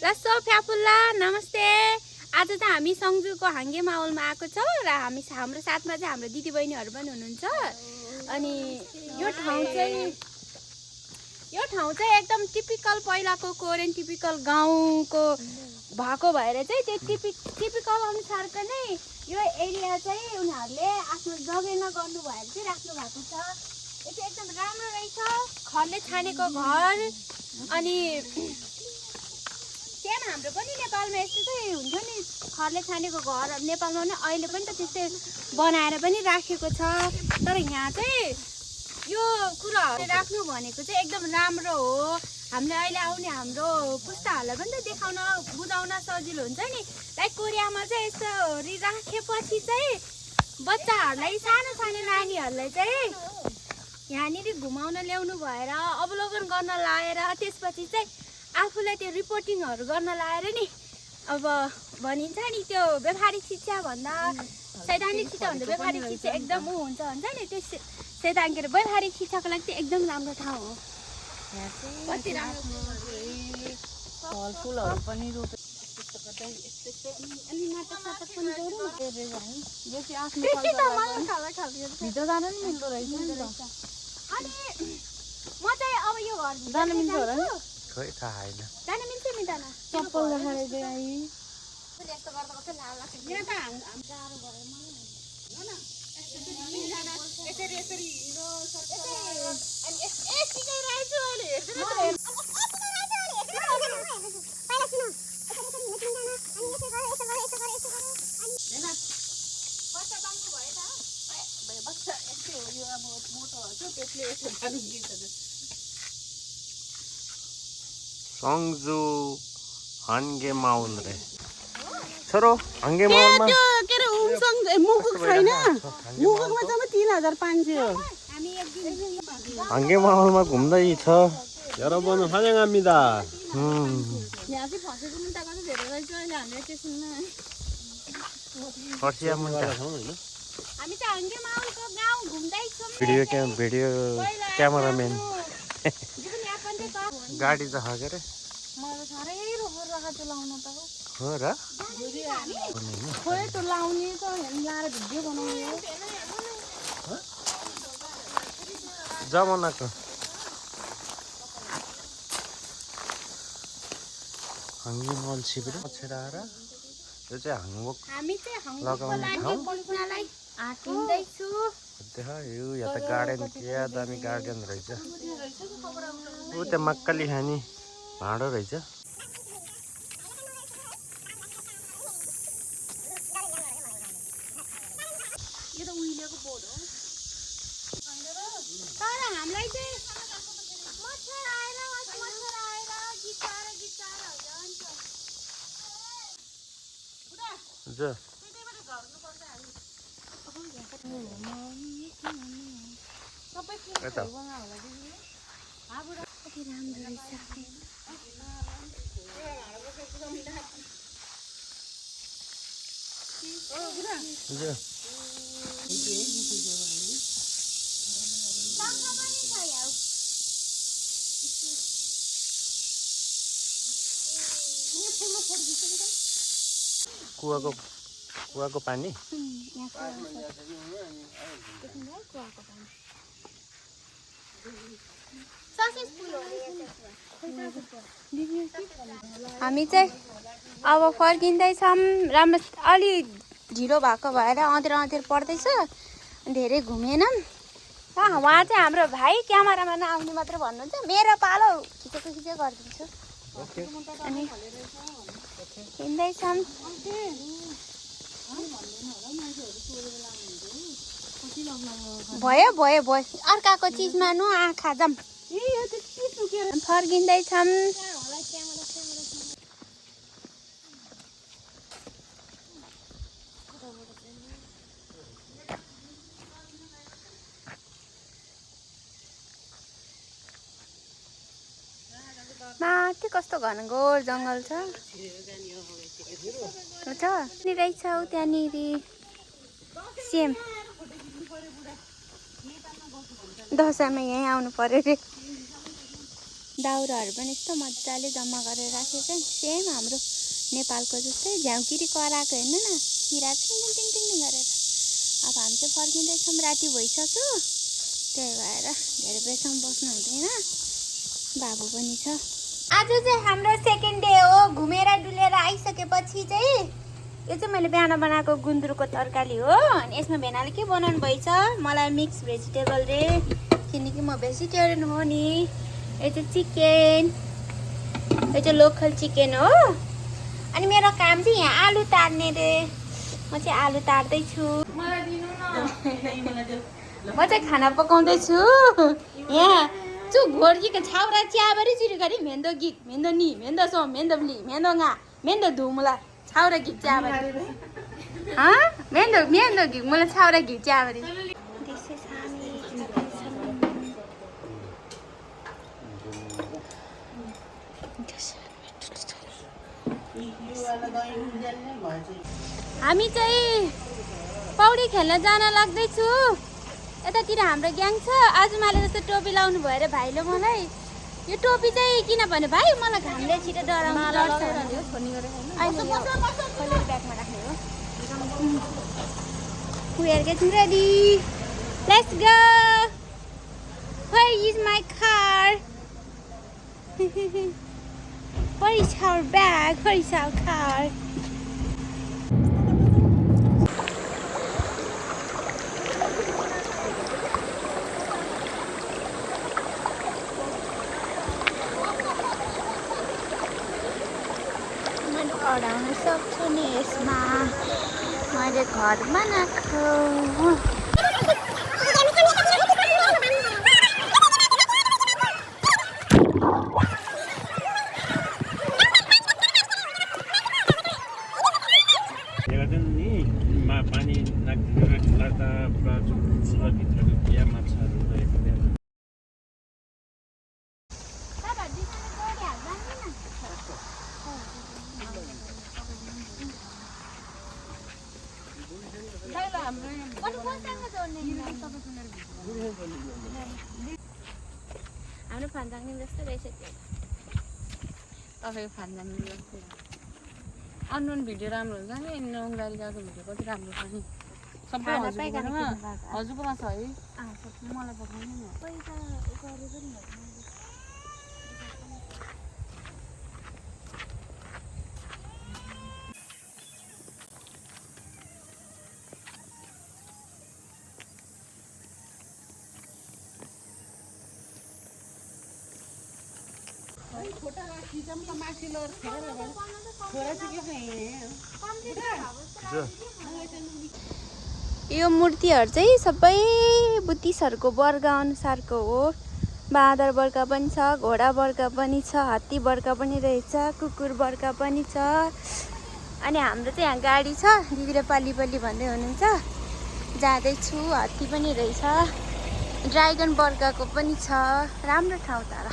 लसो फ्याफुल्ला नमस्ते। आज त हामी सङ्जुको हाङ्गे माहौलमा आएको छौँ र हाम्रो साथमा चाहिँ हाम्रो दिदीबहिनीहरू पनि हुनुहुन्छ। अनि यो ठाउँ चाहिँ एकदम टिपिकल पहिलाको कोरियन टिपिकल गाउँको भएको भएर चाहिँ त्यो टिपिकल अनुसारको नै यो एरिया चाहिँ उनीहरूले आफ्नो जगेर्ना गर्नु भएर चाहिँ राख्नु भएको छ। यो चाहिँ एकदम राम्रो रहेछ, खरले छानेको घर। अनि सेम हाम्रो पनि नेपालमा यस्तो चाहिँ हुन्छ नि, खरले छानेको घर नेपालमा पनि अहिले पनि त त्यस्तै बनाएर पनि राखेको छ। तर यहाँ चाहिँ यो कुराहरू राख्नु भनेको चाहिँ एकदम राम्रो हो। हामीले अहिले आउने हाम्रो पुस्ताहरूलाई पनि त देखाउन बुझाउन सजिलो हुन्छ नि। लाइक कोरियामा चाहिँ यसरी राखेपछि चाहिँ बच्चाहरूलाई, सानो सानो नानीहरूलाई चाहिँ यहाँनिर घुमाउन ल्याउनु भएर अवलोकन गर्न लाएर त्यसपछि चाहिँ आफूलाई त्यो रिपोर्टिङहरू गर्न लाएर नि, अब भनिन्छ नि त्यो व्यावहारिक शिक्षा भन्दा सैद्धान्तिक शिक्षा भन्दा व्यावहारिक शिक्षा एकदम हुन्छ नि। त्यो सैद्धान्तिक र व्यावहारिक शिक्षाको लागि चाहिँ एकदम राम्रो ठाउँ हो। कति राम्रो फलफुलहरू पनि रोप्छ। अनि नाटक साटक पनि गरौँ यो चाहिँ आफ्नो भित्र जान नि मिल्दो रहेछ नि त। अनि म चाहिँ अब यो घर जान मिल्छ होला नि? खोइ थाहा छैन। जान मिल्छ नि जान। चप्पल देखाएर चाहिँ आई यस्तो गर्दा कस्तो लाल लाग्छ। यहाँ त गाह्रो भयो मलाई हो न। यसरी यसरी हिँड्नु सक्छ। अनि सिकाइरहेछु अहिले हेर्दैन। सङ्जु हाङ्गे माउल रे छोरो हाङ्गे माउलमा के अरे उमसङ मुकुक छैन। मुकुकमा चाहिँ 3500 हो। हामी एक दिन हाङ्गे माउलमा घुम्दै छ। 여러분 환영합니다. यहाँ चाहिँ फसेको मुन्टाको चाहिँ धेरै रहेछ अहिले हाम्रो स्टेसनमा। फर्सिया मुन्टा हामी चाहिँ हाङ्गे माहौलको गाउँ घुम्दैछौँ। भिडियो क्यामेराम्यान जीवनयापन चाहिँ गाडी त के रे मलाई साह्रै रोकर राखा त्यो लाउन त हो र खोइ त्यो लाउने त लाएर भिडियो बनाउने हो। जमानाको हाङ्गे माउल शिविर छेडाएर यो चाहिँ हाङबोक हामी चाहिँ हाङ्गोको लगाउने लागि ठाउँ। कल्पनालाई आँटिँदैछु। देख यो यहाँ त गार्डन क्या दामी गार्डन रहेछ। ऊ त्यो मक्कली खाने भाँडो रहेछ। यो त उहिलेको बोर्ड हो। तर हामीलाई चाहिँ मच्छर आएर जान्छ। जो सबै यता कति राम्रो रहेछ। जो शङ्ख पनि छ यहाँ। कुवाको पानी यहाँ कुवाको पानी। ससेज फुल हो अरे हामी चाहिँ अब फर्किँदैछौँ। राम्रो अलि ढिलो भएको भएर अँधेर पर्दैछ, धेरै घुमेनौँ। उहाँ चाहिँ हाम्रो भाइ क्यामेरामा नआउने मात्र भन्नुहुन्छ। मेरो पालो खिचेको गरिदिन्छु। अनि हिँड्दैछौँ। भयो अर्काको चिजमा नु आँखा जाम। फर्किँदैछौँ। माथि कस्तो घनघोर जङ्गल छ। नि रहेछ त्यहाँनिर सेम। दसैँमा यहीँ आउनु पर्यो रे। दाउराहरू पनि यस्तो मजाले जम्मा गरेर राखेको छ सेम हाम्रो नेपालको जस्तै झ्याउकिरी कराएको हेर्नु न किरा टिङ टिङ टिङ गरेर। अब हामी चाहिँ फर्किँदैछौँ, राति भइसक्यो, त्यही भएर धेरै बेरसम्म बस्नु हुँदैन, बाबु पनि छ। आज चाहिँ हाम्रो सेकेन्ड डे हो। घुमेर डुलेर आइसकेपछि चाहिँ यो चाहिँ मैले बिहान बनाएको गुन्द्रुकको तरकारी हो। अनि यसमा भेनाले के बनाउनु भएछ, मलाई मिक्स भेजिटेबल रे, किनकि म भेजिटेरियन हो नि। यो चाहिँ चिकन, यो चाहिँ लोकल चिकन हो। अनि मेरो काम चाहिँ यहाँ आलु तार्ने रे, म चाहिँ आलु तार्दैछु। म चाहिँ खाना पकाउँदैछु यहाँ। चु घोर्जीको छाउरा चियाबारी चिरी गरी मेन्दो गीत मेन्दो नि मेन्दो सो मेन्दो ब्ली मेन्दो गा मेन्दो धुमुला छाउरा गीत चियाबारी मेन्दो मेन्दो गीत मलाई छाउरा गीत चियाबारी। हामी चाहिँ पौडी खेल्न जान लाग्दैछु। यतातिर हाम्रो ग्याङ छ। आज मैले जस्तो टोपी लाउनु भएर भाइले मलाई यो टोपी चाहिँ किनभने भाइ मलाई घामले छिटो डराउनु लड्छ भन्यो। अहिले ब्यागमा राख्ने हो। We are getting ready. Let's go. Where is my car? Where is our bag? Where is our car? Add-on सक्छु नि यसमा, मैले घर बनाएको। पानी लाग्दा पुरा भित्रको बिहा माछाहरू रहेको त्यहाँ। हाम्रो फान्जाङ जस्तो रहेछ त्यो। तपाईँको फान्जाङ जस्तो अननोन भिडियो राम्रो हुन्छ नि। नोङदारी गएको भिडियो कति राम्रो छ नि। सबै हजुरकोमा छ है। मलाई पठाउनु नि। पैसा गरे पनि यो मूर्तिहरू चाहिँ सबै बुद्धिस्टहरूको वर्ग अनुसारको हो। बाँदर वर्ग पनि छ, घोडा वर्ग पनि छ, हात्ती वर्ग पनि रहेछ, कुकुर वर्ग पनि छ। अनि हाम्रो चाहिँ यहाँ गाडी छ, दिदीले पाली पाली भन्दै हुनुहुन्छ। जाँदैछु, हात्ती पनि रहेछ, ड्राइगन वर्गको पनि छ। राम्रो ठाउँ तर